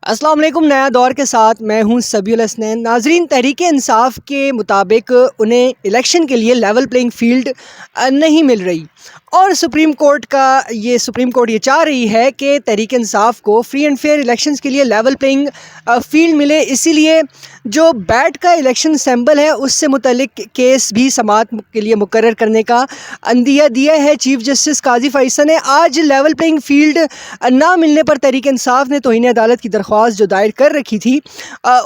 अस्सलाम वालेकुम। नया दौर के साथ मैं हूं सबीउल हसनैन। नाजरीन, तहरीक इंसाफ के मुताबिक उन्हें इलेक्शन के लिए लेवल प्लेइंग फील्ड नहीं मिल रही और सुप्रीम कोर्ट ये चाह रही है कि तहरीक इंसाफ को फ्री एंड फेयर इलेक्शंस के लिए लेवल प्लेइंग फील्ड मिले। इसीलिए जो बैट का इलेक्शन सैम्पल है उससे मुतल्लिक केस भी समाअत के लिए मुकर्रर करने का अंदिया दिया है। चीफ जस्टिस काजी फैसल ने आज लेवल प्लेइंग फील्ड ना मिलने पर तहरीक इंसाफ ने तौहीन अदालत की दरख्वास्त जो दायर कर रखी थी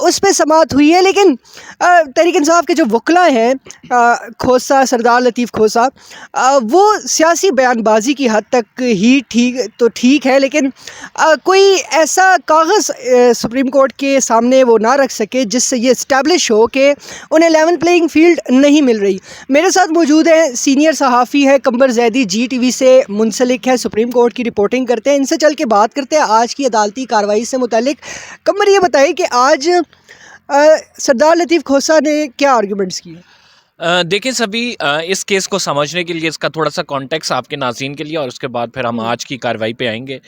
उस पर समाअत हुई है। लेकिन तहरीक इंसाफ के जो वकला हैं खोसा सरदार लतीफ़ खोसा, वो सियासी बयानबाजी की हद तक ही ठीक है, लेकिन कोई ऐसा कागज़ सुप्रीम कोर्ट के सामने वो ना रख सके जिससे ये इस्टेब्लिश हो कि उन्हें लेवल प्लेइंग फील्ड नहीं मिल रही। मेरे साथ मौजूद है सीनियर सहाफ़ी है कमर जैदी, GTV से मुंसलिक है, सुप्रीम कोर्ट की रिपोर्टिंग करते हैं। इनसे चल के बात करते हैं आज की अदालती कार्रवाई से मुतालिक। कमर, ये बताइए कि आज सरदार लतीफ़ खोसा ने क्या आर्गूमेंट्स किए? देखिए सभी, इस केस को समझने के लिए इसका थोड़ा सा कॉन्टेक्स्ट आपके नाज़रीन के लिए और उसके बाद फिर हम आज की कार्रवाई पे आएंगे।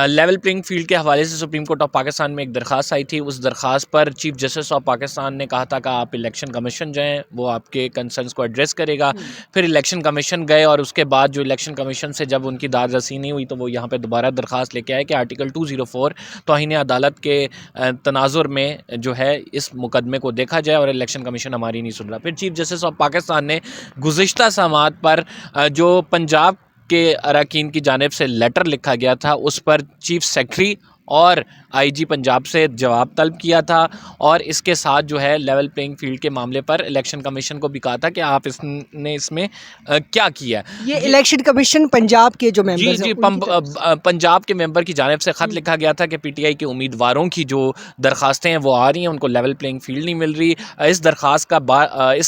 लेवल प्लेइंग फील्ड के हवाले से सुप्रीम कोर्ट ऑफ पाकिस्तान में एक दरख्वास्त आई थी। उस दरख्वास्त पर चीफ जस्टिस ऑफ पाकिस्तान ने कहा था कि आप इलेक्शन कमीशन जाएँ, वो आपके कंसर्न्स को एड्रेस करेगा। फिर इलेक्शन कमीशन गए और उसके बाद जो इलेक्शन कमीशन से जब उनकी दाद रसी नहीं हुई तो वो यहाँ पर दोबारा दरख्वास्त लेके आए कि आर्टिकल 204 तौहीन अदालत के तनाजुर में जो है इस मुकदमे को देखा जाए और इलेक्शन कमीशन हमारी नहीं सुन रहा। फिर चीफ जस्टिस ऑफ पाकिस्तान ने गुज़िश्ता समाअत पर जो पंजाब के अरकान की जानिब से लेटर लिखा गया था उस पर चीफ सेक्रेटरी और IG पंजाब से जवाब तलब किया था और इसके साथ जो है लेवल प्लेइंग फील्ड के मामले पर इलेक्शन कमीशन को भी कहा था कि आप इसने इसमें क्या किया। ये इलेक्शन कमीशन पंजाब के जो मेंबर्स जी पंजाब के मेंबर की जानिब से ख़त लिखा गया था कि PTI के उम्मीदवारों की जो दरख्वास्तें हैं वो आ रही हैं, उनको लेवल प्लेइंग फील्ड नहीं मिल रही। इस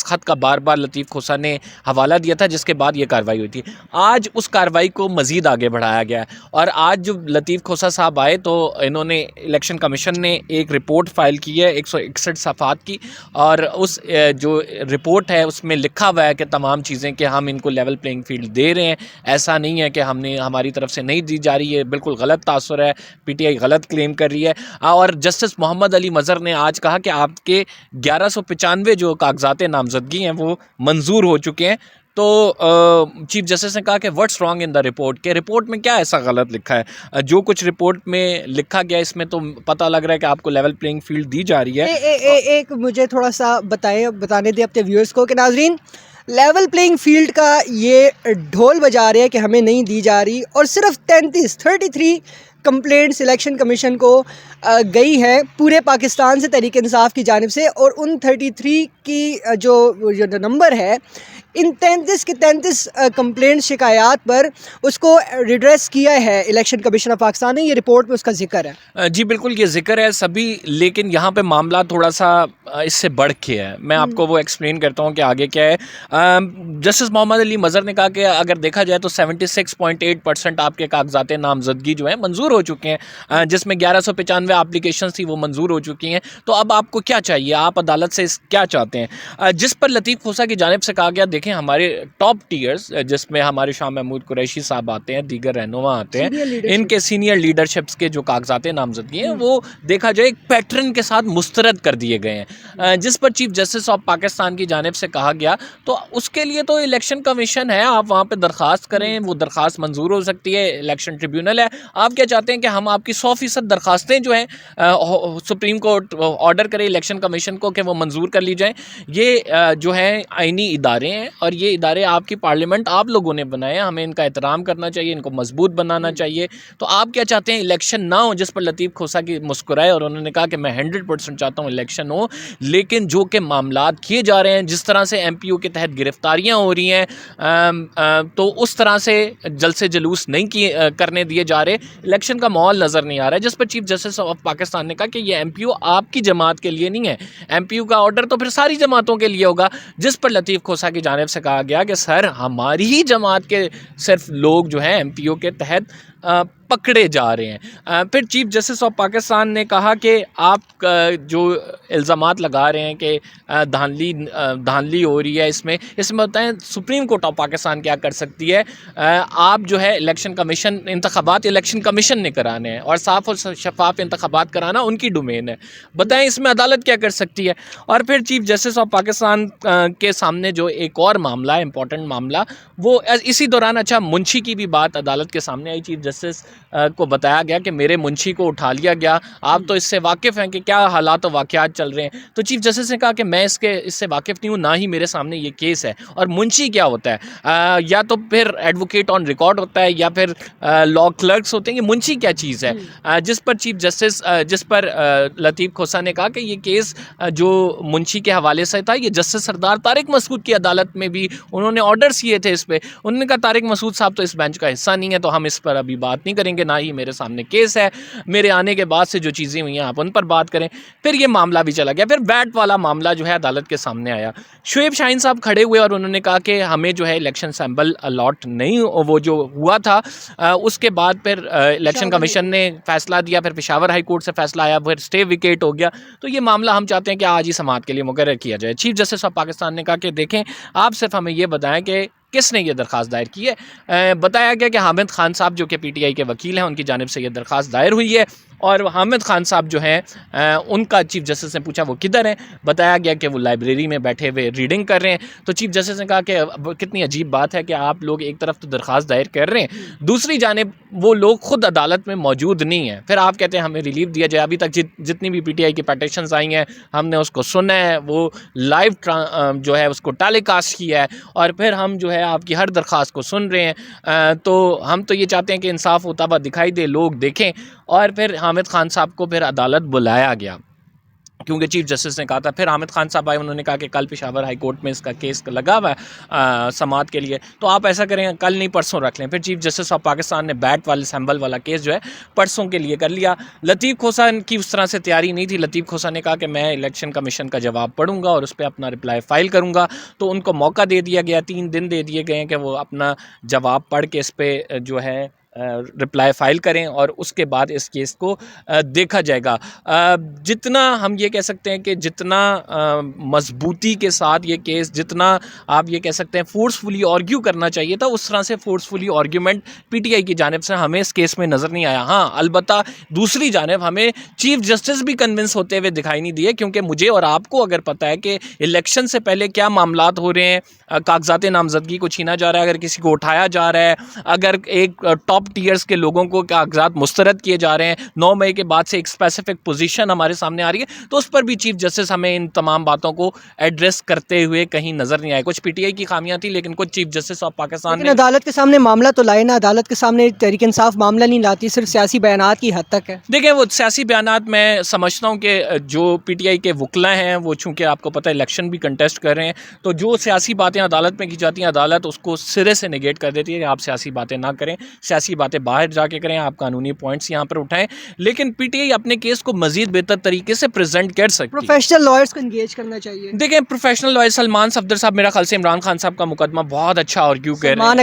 ख़त का बार बार लतीफ़ खोसा ने हवाला दिया था, जिसके बाद ये कार्रवाई हुई थी। आज उस कार्रवाई को मज़ीद आगे बढ़ाया गया और आज जो लतीफ़ खोसा साहब आए तो इन्होंने इलेक्शन कमीशन ने एक रिपोर्ट फ़ाइल की है 161 सफ़ात की, और उस जो रिपोर्ट है उसमें लिखा हुआ है कि तमाम चीज़ें कि हम इनको लेवल प्लेइंग फील्ड दे रहे हैं। ऐसा नहीं है कि हमारी तरफ से नहीं दी जा रही है, बिल्कुल गलत तासुर है, PTI गलत क्लेम कर रही है। और जस्टिस मोहम्मद अली मज़हर ने आज कहा कि आपके 1195 जो कागज़ात नामज़दगी हैं वो मंजूर हो चुके हैं। तो चीफ जस्टिस ने कहा कि what's wrong in the report, के रिपोर्ट में क्या ऐसा गलत लिखा है? जो कुछ रिपोर्ट में लिखा गया इसमें तो पता लग रहा है कि आपको लेवल प्लेइंग फील्ड दी जा रही है। एक मुझे थोड़ा सा बताने दें अपने व्यूअर्स को कि नाजरीन, लेवल प्लेइंग फील्ड का ये ढोल बजा रहे हैं कि हमें नहीं दी जा रही और सिर्फ 33 कंप्लेंट्स इलेक्शन कमीशन को गई है पूरे पाकिस्तान से तहरीक इंसाफ की जानिब से, और उन 33 की जो नंबर है, इन 33 के 33 कंप्लेंट शिकायत पर उसको रिड्रेस किया है इलेक्शन कमीशन ऑफ पाकिस्तान ने। ये रिपोर्ट में उसका जिक्र है। जी बिल्कुल, ये जिक्र है सभी, लेकिन यहाँ पे मामला थोड़ा सा इससे बढ़ के है। मैं आपको वो एक्सप्लेन करता हूँ कि आगे क्या है। जस्टिस मोहम्मद अली मज़हर ने कहा कि अगर देखा जाए तो 76.8% आपके कागजात नामजदगी जो है मंजूर हो चुके हैं, जिसमें 1195 एप्लीकेशन थी वो मंजूर हो चुकी हैं। तो अब आपको क्या चाहिए, आप अदालत से क्या चाहते हैं? जिस पर लतीफ़ खोसा की जानिब से कहा गया, देखें हमारे टॉप टीयर्स जिसमें हमारे शाह महमूद कुरैशी साहब आते हैं, दीगर रहनुमा आते हैं, इनके सीनियर लीडरशिप्स के जो कागजात नामजदगी हैं वो देखा जाए एक पैटर्न के साथ मुस्तरद कर दिए गए हैं, जिस पर चीफ जस्टिस ऑफ पाकिस्तान की जानिब से कहा गया तो उसके लिए तो इलेक्शन कमीशन है, आप वहाँ पर दरख्वास्त करें, वो दरख्वास्त मंजूर हो सकती है, इलेक्शन ट्रिब्यूनल है। आप क्या चाहते हैं कि हम आपकी 100% दरख्वास्तें जो हैं सुप्रीम कोर्ट ऑर्डर करे इलेक्शन कमीशन को कि वो मंजूर कर ली जाएँ। ये जो है आइनी इदारे हैं और ये इदारे आपकी पार्लियामेंट आप लोगों ने बनाए हैं, हमें इनका एहतराम करना चाहिए, इनको मजबूत बनाना चाहिए। तो आप क्या चाहते हैं, इलेक्शन ना हो? जिस पर लतीफ़ खोसा की मुस्कुराए और उन्होंने कहा कि मैं 100% चाहता हूँ इलेक्शन हो, लेकिन जो कि मामलात किए जा रहे हैं, जिस तरह से MPO के तहत गिरफ्तारियाँ हो रही हैं, तो उस तरह से जलसे जुलूस नहीं करने दिए जा रहे, इलेक्शन का माहौल नज़र नहीं आ रहा है। जिस पर चीफ जस्टिस ऑफ पाकिस्तान ने कहा कि ये MPO आपकी जमात के लिए नहीं है, MPO का ऑर्डर तो फिर सारी जमातों के लिए होगा। जिस पर लतीफ़ खोसा की जानिब से कहा गया कि सर हमारी ही जमात के सिर्फ लोग जो हैं MPO के तहत पकड़े जा रहे हैं। फिर चीफ जस्टिस ऑफ पाकिस्तान ने कहा कि आप जो इल्ज़ामात लगा रहे हैं कि धांधली हो रही है, इसमें बताएं सुप्रीम कोर्ट ऑफ पाकिस्तान क्या कर सकती है। आप जो है इलेक्शन कमीशन, इंतखाबात इलेक्शन कमीशन ने कराने हैं और साफ़ और शफाफ इंतखाबात कराना उनकी डोमेन है, बताएं इसमें अदालत क्या कर सकती है। और फिर चीफ जस्टिस ऑफ पाकिस्तान के सामने जो एक और मामला है, इंपॉर्टेंट मामला, वो इसी दौरान अच्छा मुंशी की भी बात अदालत के सामने आई। चीफ जस्टिस को बताया गया कि मेरे मुंशी को उठा लिया गया, आप तो इससे वाकिफ़ हैं कि क्या हालात और वाक़यात चल रहे हैं। तो चीफ जस्टिस ने कहा कि मैं इससे वाकिफ़ नहीं हूँ, ना ही मेरे सामने ये केस है। और मुंशी क्या होता है? या तो फिर एडवोकेट ऑन रिकॉर्ड होता है या फिर लॉ क्लर्क्स होते हैं। ये मुंशी क्या चीज़ है? जिस पर लतीफ़ खोसा ने कहा कि ये केस जो मुंशी के हवाले से था, ये जस्टिस सरदार तारिक मसूद की अदालत में भी उन्होंने ऑर्डर्स किए थे इस पर। उन्होंने कहा तारिक मसूद साहब तो इस बेंच का हिस्सा नहीं है, तो हम इस पर अभी बात नहीं करेंगे, ना ही मेरे सामने केस है, मेरे आने के बाद से जो चीज़ें हुई हैं आप उन पर बात करें। फिर ये मामला भी चला गया। फिर बैट वाला मामला जो है अदालत के सामने आया। शुएब शाहीन साहब खड़े हुए और उन्होंने कहा कि हमें जो है इलेक्शन सैम्पल अलॉट नहीं, वो जो हुआ था उसके बाद फिर इलेक्शन कमीशन ने फैसला दिया, फिर पेशावर हाई कोर्ट से फैसला आया, फिर स्टे विकेट हो गया। तो ये मामला हम चाहते हैं कि आज ही समाअत के लिए मुकर्रर किया जाए। चीफ जस्टिस ऑफ पाकिस्तान ने कहा कि देखें, आप सिर्फ हमें ये बताएं कि किसने ये दरख्वास्त दायर की है। बताया गया कि हामिद खान साहब जो कि पीटीआई के वकील हैं, उनकी जानिब से ये दरख्वास्त दायर हुई है। और हामिद खान साहब जो हैं उनका चीफ जस्टिस ने पूछा वो किधर हैं। बताया गया कि वो लाइब्रेरी में बैठे हुए रीडिंग कर रहे हैं। तो चीफ जस्टिस ने कहा कि कितनी अजीब बात है कि आप लोग एक तरफ तो दरख्वास्त दायर कर रहे हैं, दूसरी जानिब वो लोग खुद अदालत में मौजूद नहीं हैं। फिर आप कहते हैं हमें रिलीफ दिया जाए। अभी तक जितनी भी पीटीआई की पटिशन्स आई हैं हमने उसको सुना है, वो लाइव जो है उसको टेलीकास्ट किया है, और फिर हम जो है आपकी हर दरख्वास्त को सुन रहे हैं। तो हम तो ये चाहते हैं कि इंसाफ होता हुआ दिखाई दे, लोग देखें। और फिर हामिद खान साहब को फिर अदालत बुलाया गया क्योंकि चीफ जस्टिस ने कहा था। फिर हामिद खान साहब आए, उन्होंने कहा कि कल पेशावर हाई कोर्ट में इसका केस लगा हुआ है समाअत के लिए, तो आप ऐसा करें कल नहीं परसों रख लें। फिर चीफ जस्टिस ऑफ पाकिस्तान ने बैट वाले सैम्बल वाला केस जो है परसों के लिए कर लिया। लतीफ़ खोसा की उस तरह से तैयारी नहीं थी। लतीफ़ खोसा ने कहा कि मैं इलेक्शन कमीशन का जवाब पढ़ूंगा और उस पर अपना रिप्लाई फ़ाइल करूँगा। तो उनको मौका दे दिया गया, 3 दिन दे दिए गए हैं कि वो अपना जवाब पढ़ के इस पर जो है रिप्लाई फ़ाइल करें और उसके बाद इस केस को देखा जाएगा। जितना हम ये कह सकते हैं कि जितना मजबूती के साथ ये केस, जितना आप ये कह सकते हैं फोर्सफुली आर्ग्यू करना चाहिए था, उस तरह से फोर्सफुली आर्ग्यूमेंट पीटीआई की जानिब से हमें इस केस में नज़र नहीं आया। हाँ, अलबत्ता दूसरी जानिब हमें चीफ जस्टिस भी कन्विंस होते हुए दिखाई नहीं दिए, क्योंकि मुझे और आपको अगर पता है कि इलेक्शन से पहले क्या मामलात हो रहे हैं, कागजात नामजदगी को छीना जा रहा है, अगर किसी को उठाया जा रहा है, अगर एक टॉप टीयर्स के लोगों को कागजात मुस्तरद किए जा रहे हैं, 9 मई के बाद से एक स्पेसिफिक पोजीशन हमारे सामने आ रही है, तो उस पर भी चीफ जस्टिस हमें इन तमाम बातों को एड्रेस करते हुए कहीं नज़र नहीं आए। कुछ पीटीआई की खामियां थी, लेकिन कुछ चीफ जस्टिस ऑफ पाकिस्तान ने अदालत के सामने मामला तो लाए ना, अदालत के सामने तहरीक इंसाफ मामला नहीं लाती, सिर्फ सियासी बयानात की हद तक है। देखें, वो सियासी बयानात मैं समझता हूँ कि जो पीटीआई के वकला हैं वो चूँकि आपको पता है इलेक्शन भी कंटेस्ट कर रहे हैं, तो जो सियासी बातें अदालत में की जाती हैं अदालत उसको सिरे से नेगेट कर देती है कि आप सियासी बातें ना करें, सियासी बातें बाहर जाके करें, आप कानूनी पॉइंट्स यहाँ पर उठाएं। लेकिन पीटीआई अपने केस को मजीद बेहतर तरीके से प्रेजेंट कर सकती है। प्रोफेशनल लॉयर्स को एंगेज करना चाहिए। देखें, प्रोफेशनल लॉयर सलमान सफदर साहब, मेरा ख्याल से इमरान खान साहब का मुकदमा बहुत अच्छा आर्ग्यू कर रहे हैं। सलमान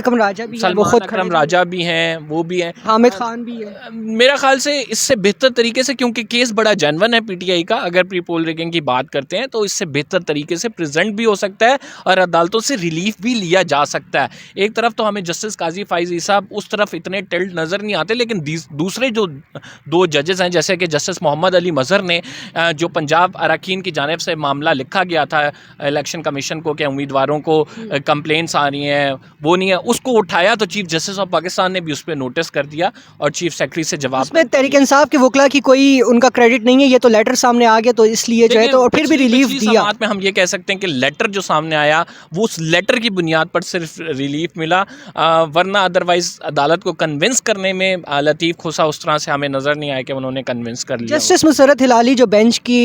अकरम राजा भी हैं, वो भी हैं, हामिद खान भी है। मेरा ख्याल से इससे बेहतर तरीके से, क्योंकि केस बड़ा जेन्युइन है पीटीआई का, अगर प्री पोल रिगिंग की बात करते हैं तो इससे बेहतर तरीके से प्रेजेंट भी हो सकता है और अदालतों से रिलीफ भी लिया जा सकता है। एक तरफ तो हमें जस्टिस काजी फाइजी साहब उस तरफ इतने टिल्ट नज़र नहीं आते, लेकिन दूसरे जो 2 जजेस हैं, जैसे कि जस्टिस मोहम्मद अली मजहर ने जो पंजाब अरकान की जानिब से मामला लिखा गया था इलेक्शन कमीशन को कि उम्मीदवारों को कंप्लेंट्स आ रही हैं, वो नहीं है, उसको उठाया तो चीफ जस्टिस ऑफ पाकिस्तान ने भी उस पर नोटिस कर दिया और चीफ सेक्रेटरी से जवाब। उसमें तहरीक इंसाफ के वकला की कोई उनका क्रेडिट नहीं है, ये तो लेटर सामने आ गया तो इसलिए जो है, तो और फिर भी रिलीफ दिया। में हम ये कह सकते हैं कि लेटर जो सामने आया वो उस लेटर की बुनियाद पर सिर्फ रिलीफ मिला, वरना अदरवाइज अदालत को कन्विंस करने में लतीफ़ खोसा उस तरह से हमें नज़र नहीं आया कि उन्होंने कन्विंस कर लिया। जस्टिस मुसरत हिलाली जो बेंच की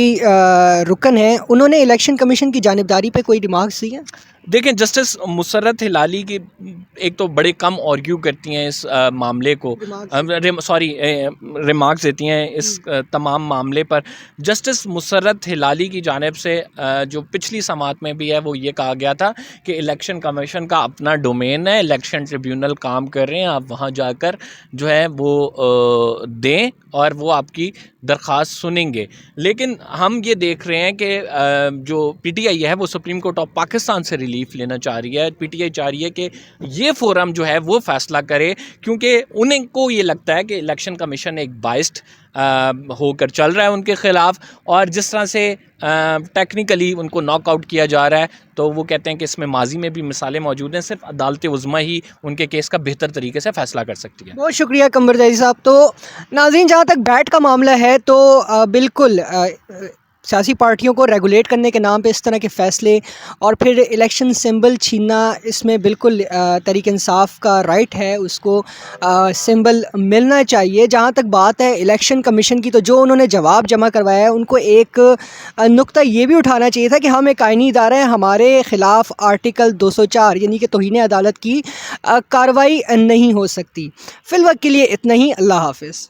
रुकन है, उन्होंने इलेक्शन कमीशन की जानिबदारी पे कोई रिमार्क्स दी है? देखें, जस्टिस मुसर्रत हिलाली की एक तो बड़े कम आर्ग्यू करती हैं इस मामले को, रिमार्क्स देती हैं इस तमाम मामले पर। जस्टिस मुसर्रत हिलाली की जानिब से जो पिछली समात में भी है वो ये कहा गया था कि इलेक्शन कमीशन का अपना डोमेन है, इलेक्शन ट्रिब्यूनल काम कर रहे हैं, आप वहाँ जाकर जो है वो दें और वो आपकी दरख्वास्त सुनेंगे। लेकिन हम ये देख रहे हैं कि जो पीटीआई है वो सुप्रीम कोर्ट ऑफ पाकिस्तान से रिलीफ लेना चाह रही है। पीटीआई चाह रही है कि ये फोरम जो है वो फैसला करे, क्योंकि उन्हें को ये लगता है कि इलेक्शन कमीशन एक बाइस्ड होकर चल रहा है उनके ख़िलाफ़, और जिस तरह से टेक्निकली उनको नॉकआउट किया जा रहा है, तो वो कहते हैं कि इसमें माजी में भी मिसालें मौजूद हैं, सिर्फ अदालत उज़्मा ही उनके केस का बेहतर तरीके से फ़ैसला कर सकती है। बहुत शुक्रिया कंबर जैदी साहब। तो नाज़रीन, जहाँ तक बैट का मामला है तो बिल्कुल सियासी पार्टियों को रेगुलेट करने के नाम पे इस तरह के फ़ैसले और फिर इलेक्शन सिंबल छीनना, इसमें बिल्कुल तहरीक इंसाफ का राइट है, उसको सिंबल मिलना चाहिए। जहाँ तक बात है इलेक्शन कमीशन की, तो जो उन्होंने जवाब जमा करवाया है उनको एक नुक्ता ये भी उठाना चाहिए था कि हम एक आइनी इदारा हैं, हमारे ख़िलाफ़ आर्टिकल 204 यानी कि तौहीन अदालत की कार्रवाई नहीं हो सकती। फ़िलवक्त के लिए इतना ही। अल्लाह हाफ़िज़।